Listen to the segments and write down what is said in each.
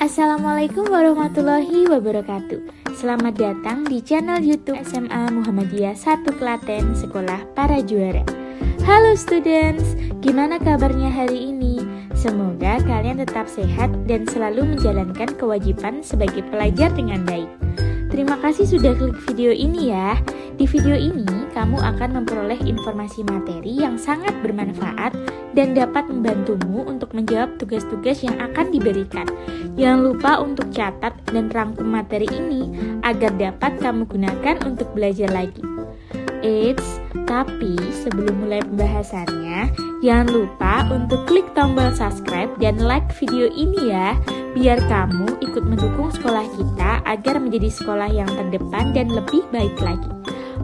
Assalamualaikum warahmatullahi wabarakatuh. Selamat datang di channel YouTube SMA Muhammadiyah 1 Klaten, Sekolah Para Juara. Halo students, gimana kabarnya hari ini? Semoga kalian tetap sehat dan selalu menjalankan kewajiban sebagai pelajar dengan baik. Terima kasih sudah klik video ini ya. Di video ini, kamu akan memperoleh informasi materi yang sangat bermanfaat dan dapat membantumu untuk menjawab tugas-tugas yang akan diberikan. Jangan lupa untuk catat dan rangkum materi ini agar dapat kamu gunakan untuk belajar lagi. Eits, tapi sebelum mulai pembahasannya, jangan lupa untuk klik tombol subscribe dan like video ini ya, biar kamu ikut mendukung sekolah kita agar menjadi sekolah yang terdepan dan lebih baik lagi.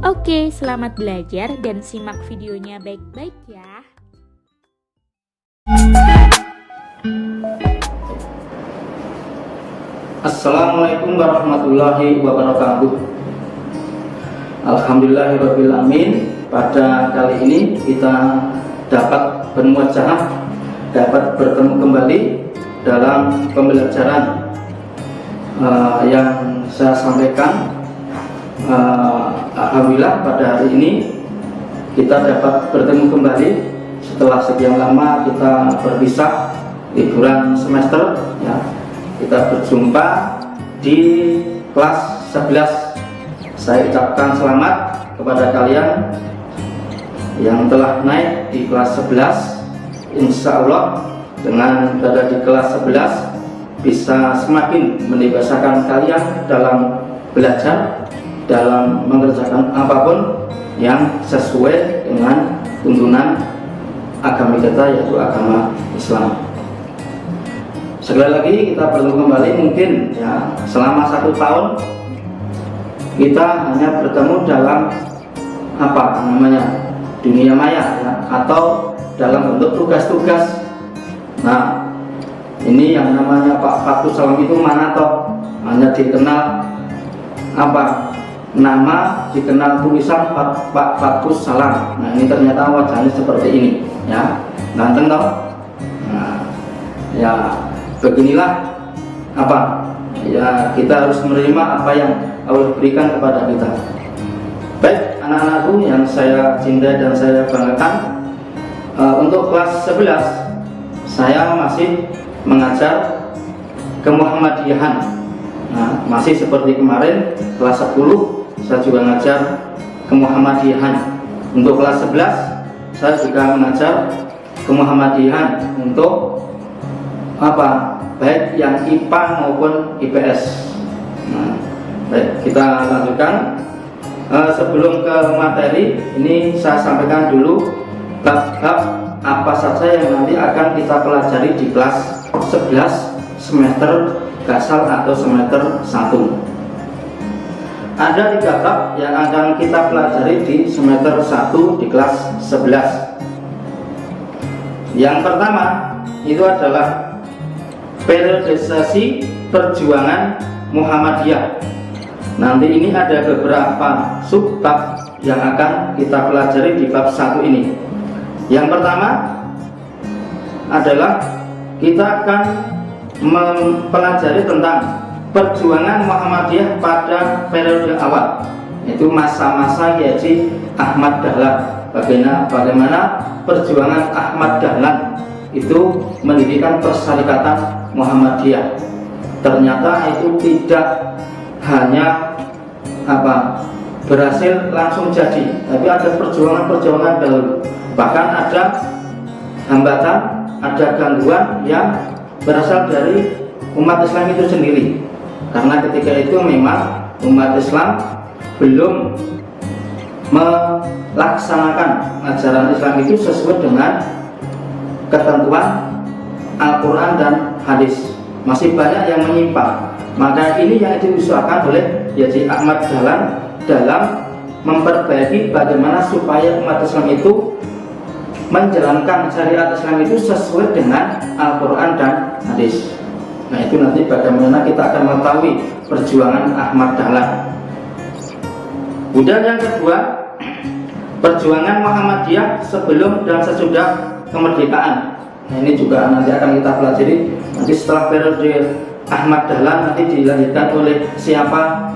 Oke, selamat belajar dan simak videonya baik-baik ya. Assalamualaikum warahmatullahi wabarakatuh. Alhamdulillahirrabbilalamin. Pada kali ini kita dapat bermuajahah, dapat bertemu kembali dalam pembelajaran yang saya sampaikan. Alhamdulillah pada hari ini kita dapat bertemu kembali setelah sekian lama kita berpisah liburan semester ya. Kita berjumpa di kelas 11. Saya ucapkan selamat kepada kalian yang telah naik di kelas 11. Insya Allah dengan berada di kelas 11 bisa semakin mendewasakan kalian dalam belajar, dalam mengerjakan apapun yang sesuai dengan tuntunan agama kita, yaitu agama Islam. Sekali lagi kita bertemu kembali, mungkin ya selama 1 tahun kita hanya bertemu dalam dunia maya ya, atau dalam bentuk tugas-tugas. Nah, ini yang namanya Pak Fakus Salam itu mana toh? Hanya dikenal nama, dikenal tulisan Pak Fakus Salam. Nah, ini ternyata wajahnya seperti ini ya, ganteng toh. Nah, ya beginilah ya kita harus menerima apa yang Allah berikan kepada kita. Baik anak-anakku yang saya cintai dan saya banggakan, untuk kelas 11 saya masih mengajar kemuhammadiyahan. Nah, masih seperti kemarin kelas 10 saya juga mengajar kemuhammadiyahan. Untuk kelas 11 saya juga mengajar kemuhammadiyahan untuk baik yang IPA maupun IPS. Nah, baik, kita lanjutkan. Sebelum ke materi, ini saya sampaikan dulu bab-bab apa saja yang nanti akan kita pelajari di kelas 11 semester gasal atau semester 1. Ada 3 bab yang akan kita pelajari di semester 1 di kelas 11. Yang pertama itu adalah periodisasi perjuangan Muhammadiyah. Nanti ini ada beberapa subbab yang akan kita pelajari di bab 1 ini. Yang pertama adalah kita akan mempelajari tentang perjuangan Muhammadiyah pada periode awal, yaitu masa-masa Kiai Ahmad Dahlan. Bagaimana perjuangan Ahmad Dahlan itu mendirikan Persyarikatan Muhammadiyah. Ternyata itu tidak hanya berhasil langsung jadi, tapi ada perjuangan-perjuangan dahulu. Bahkan ada hambatan, ada gangguan yang berasal dari umat Islam itu sendiri. Karena ketika itu memang umat Islam belum melaksanakan ajaran Islam itu sesuai dengan ketentuan Al-Quran dan hadis. Masih banyak yang menyimpang. Maka ini yang diusahakan oleh Kiai Ahmad Dahlan dalam memperbaiki bagaimana supaya umat Islam itu menjalankan syariat Islam itu sesuai dengan Al-Quran dan hadis. Nah, itu nanti bagaimana kita akan mengetahui perjuangan Ahmad Dahlan. Kemudian yang kedua, perjuangan Muhammadiyah sebelum dan sesudah kemerdekaan. Nah, ini juga nanti akan kita pelajari nanti setelah periode Ahmad Dahlan nanti dilanjutkan oleh siapa?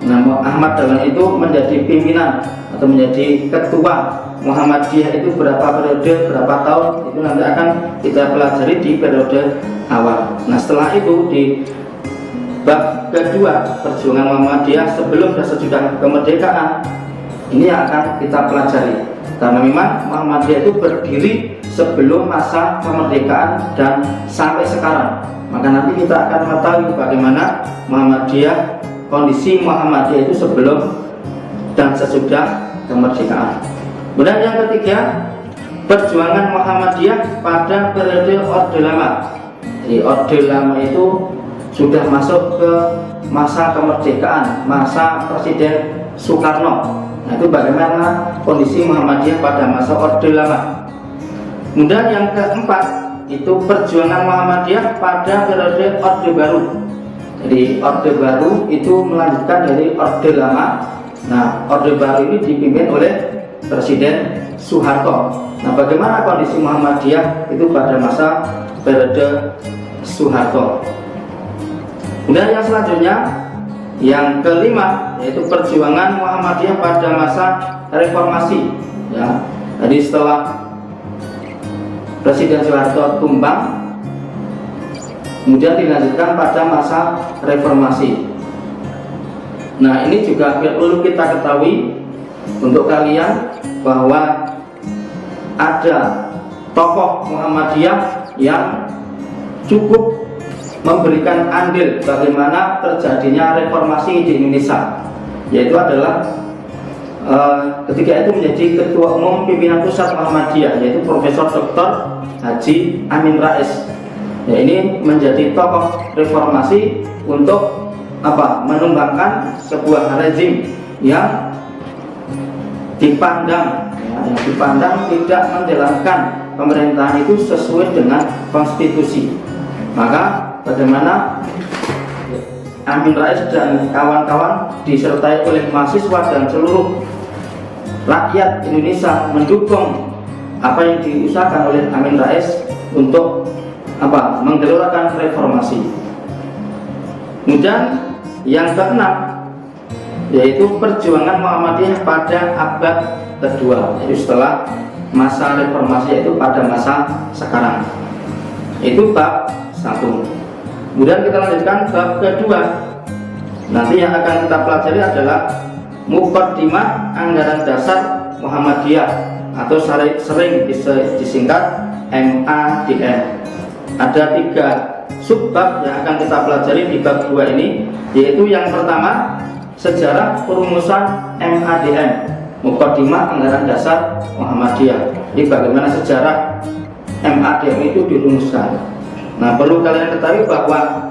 Nah, Ahmad Dahlan itu menjadi pimpinan atau menjadi ketua Muhammadiyah itu berapa periode, berapa tahun, itu nanti akan kita pelajari di periode awal. Nah, setelah itu di bab kedua perjuangan Muhammadiyah sebelum dan sesudah kemerdekaan, ini yang akan kita pelajari. Karena memang Muhammadiyah itu berdiri sebelum masa kemerdekaan dan sampai sekarang. Maka nanti kita akan mengetahui bagaimana Muhammadiyah, kondisi Muhammadiyah itu sebelum dan sesudah kemerdekaan. Kemudian yang ketiga, perjuangan Muhammadiyah pada periode Orde Lama. Jadi Orde Lama itu sudah masuk ke masa kemerdekaan, masa Presiden Soekarno. Nah, itu bagaimana kondisi Muhammadiyah pada masa Orde Lama. Kemudian yang keempat, itu perjuangan Muhammadiyah pada periode Orde Baru. Jadi Orde Baru itu melanjutkan dari Orde Lama. Nah, Orde Baru ini dipimpin oleh Presiden Soeharto. Nah, bagaimana kondisi Muhammadiyah itu pada masa periode Soeharto. Kemudian yang selanjutnya, yang kelima, yaitu perjuangan Muhammadiyah pada masa reformasi. Ya, jadi setelah Presiden Soeharto tumbang, kemudian dilanjutkan pada masa reformasi. Nah, ini juga perlu kita ketahui untuk kalian bahwa ada tokoh Muhammadiyah yang cukup memberikan andil bagaimana terjadinya reformasi di Indonesia, yaitu adalah ketika itu menjadi ketua umum pimpinan pusat Muhammadiyah, yaitu Profesor Dr. Haji Amin Rais. Ya, ini menjadi tokoh reformasi untuk menumbangkan sebuah rezim yang dipandang tidak menjalankan pemerintahan itu sesuai dengan konstitusi. Maka bagaimana Amin Rais dan kawan-kawan disertai oleh mahasiswa dan seluruh rakyat Indonesia mendukung apa yang diusahakan oleh Amin Rais untuk menggelorkan reformasi. Kemudian yang keenam, yaitu perjuangan Muhammadiyah pada abad kedua, yaitu setelah masa reformasi, yaitu pada masa sekarang. Itu bab 1. Kemudian kita lanjutkan bab kedua. Nanti yang akan kita pelajari adalah Muqaddimah Anggaran Dasar Muhammadiyah atau sering disingkat MADM. Ada 3 subbab yang akan kita pelajari di bab 2 ini, yaitu yang pertama, sejarah perumusan MADM, Muqaddimah Anggaran Dasar Muhammadiyah. Jadi bagaimana sejarah MADM itu dirumuskan. Nah, perlu kalian ketahui bahwa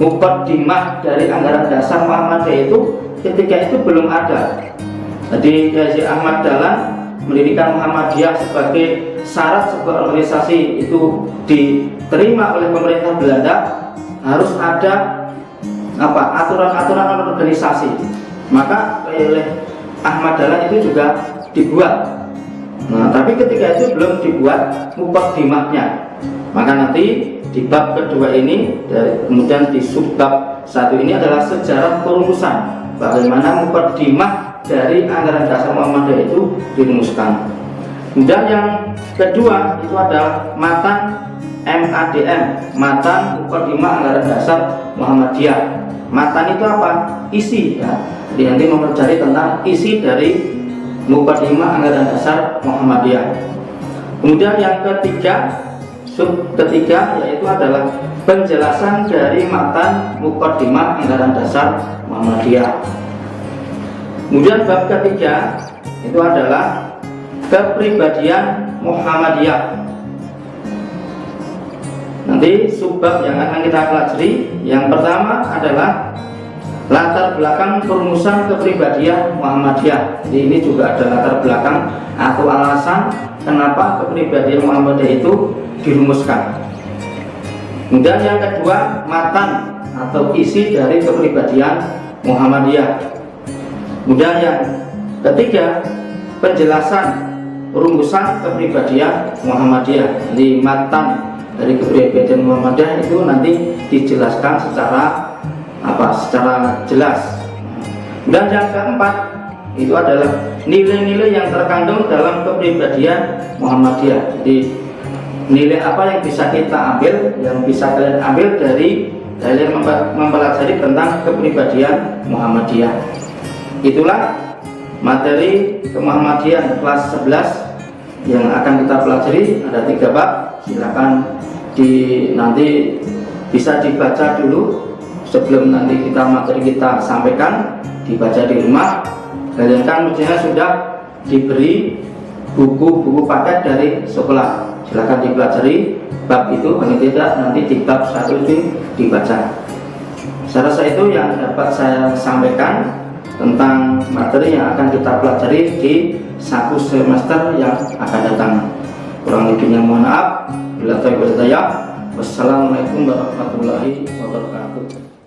Muqaddimah dari Anggaran Dasar Muhammadiyah itu ketika itu belum ada. Jadi Haji Ahmad Dahlan mendirikan Muhammadiyah sebagai syarat sebuah organisasi itu diterima oleh pemerintah Belanda, harus ada aturan-aturan organisasi. Maka oleh Ahmad Dahlan itu juga dibuat. Nah, tapi ketika itu belum dibuat Muqaddimahnya. Maka nanti di bab kedua ini, kemudian di subbab 1 ini adalah sejarah perumusan bagaimana Muqaddimah dari Anggaran Dasar Muhammadiyah itu dirumuskan. Kemudian yang kedua itu adalah matan MADM, matan Muqaddimah Anggaran Dasar Muhammadiyah. Matan itu apa? Isi, ya. Jadi nanti mempelajari tentang isi dari Muqaddimah Anggaran Dasar Muhammadiyah. Kemudian yang ketiga, sub ketiga, yaitu adalah penjelasan dari matan Muqaddimah Anggaran Dasar Muhammadiyah. Kemudian bab ketiga itu adalah kepribadian Muhammadiyah. Nanti subbab yang akan kita pelajari, yang pertama adalah latar belakang perumusan kepribadian Muhammadiyah. Jadi ini juga ada latar belakang atau alasan kenapa kepribadian Muhammadiyah itu dirumuskan. Kemudian yang kedua, matan atau isi dari kepribadian Muhammadiyah. Kemudian yang ketiga, penjelasan rumusan kepribadian Muhammadiyah. Jadi matan dari kepribadian Muhammadiyah itu nanti dijelaskan secara jelas. Dan yang keempat itu adalah nilai-nilai yang terkandung dalam kepribadian Muhammadiyah. Jadi nilai apa yang bisa kita ambil, yang bisa kalian ambil dari kalian mempelajari tentang kepribadian Muhammadiyah. Itulah materi kemuhammadian kelas 11 yang akan kita pelajari. Ada 3 bab. Silakan nanti bisa dibaca dulu sebelum nanti materi kita sampaikan, dibaca di rumah. Kalian kan mestinya sudah diberi buku-buku paket dari sekolah. Silakan dipelajari bab itu, paling tidak nanti di bab 1 itu dibaca. Saya rasa itu yang dapat saya sampaikan tentang materi yang akan kita pelajari di 1 semester yang akan datang. Kurang lebihnya mohon maaf. Wassalamualaikum warahmatullahi wabarakatuh.